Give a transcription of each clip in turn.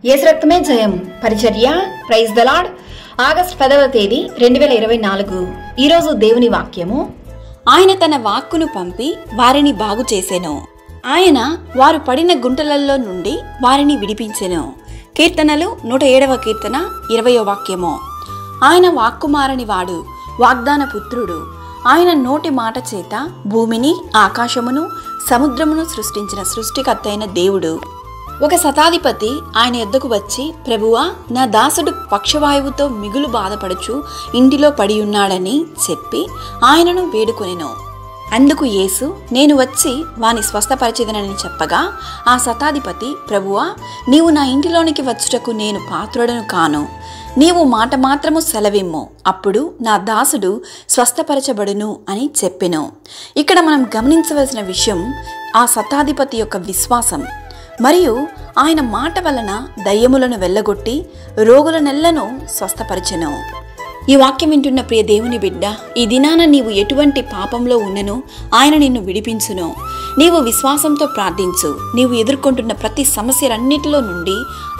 యేసు రక్తమే జయం పరిచర్య ప్రైజ్ ద లార్డ్. ఆగస్టు 10వ తేదీ 2024. ఈరోజు దేవుని వాక్యము. ఆయన తన వాక్కును పంపి వారిని బాగు చేసెను. ఆయన వారు పడిన గుంటలలో నుండి వారిని విడిపించెను. కీర్తనలు 107వ కీర్తన 20వ వాక్యము. ఆయన వాక్కుమారని వాడు, వాగ్దాన పుత్రుడు. ఆయన నోటి మాట చేత భూమిని, ఆకాశమును, సముద్రమును సృష్టించిన సృష్టికర్త అయిన దేవుడు. ఒక శతాధిపతి ఆయన యొద్దకు వచ్చి, ప్రభువా, నా దాసుడు పక్షవాయువుతో మిగులు బాధపడుచు ఇంటిలో పడి ఉన్నాడని చెప్పి ఆయనను వేడుకొనెను. అందుకు యేసు, నేను వచ్చి వాని స్వస్థపరచెదనని చెప్పగా, ఆ శతాధిపతి, ప్రభువా, నీవు నా ఇంటిలోనికి వచ్చుటకు నేను పాత్రుడను కాను. నీవు మాట మాత్రము సెలవిమ్ము, అప్పుడు నా దాసుడు స్వస్థపరచబడును అని చెప్పెను. ఇక్కడ మనం గమనించవలసిన విషయం ఆ శతాధిపతి యొక్క విశ్వాసం. మరియు ఆయన మాట వలన దయ్యములను వెళ్ళగొట్టి రోగులనెల్లను స్వస్థపరచెను. ఈ వాక్యం వింటున్న ప్రియ దేవుని బిడ్డ, ఈ దినాన నీవు ఎటువంటి పాపంలో ఉన్నను ఆయన నిన్ను విడిపించును. నీవు విశ్వాసంతో ప్రార్థించు. నీవు ఎదుర్కొంటున్న ప్రతి సమస్యలన్నిటిలో నుండి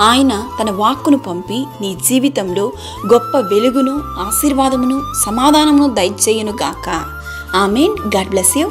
ఆయన తన వాక్కును పంపి నీ జీవితంలో గొప్ప వెలుగును, ఆశీర్వాదమును, సమాధానమును దయచేయును గాక. ఆమేన్. God bless you.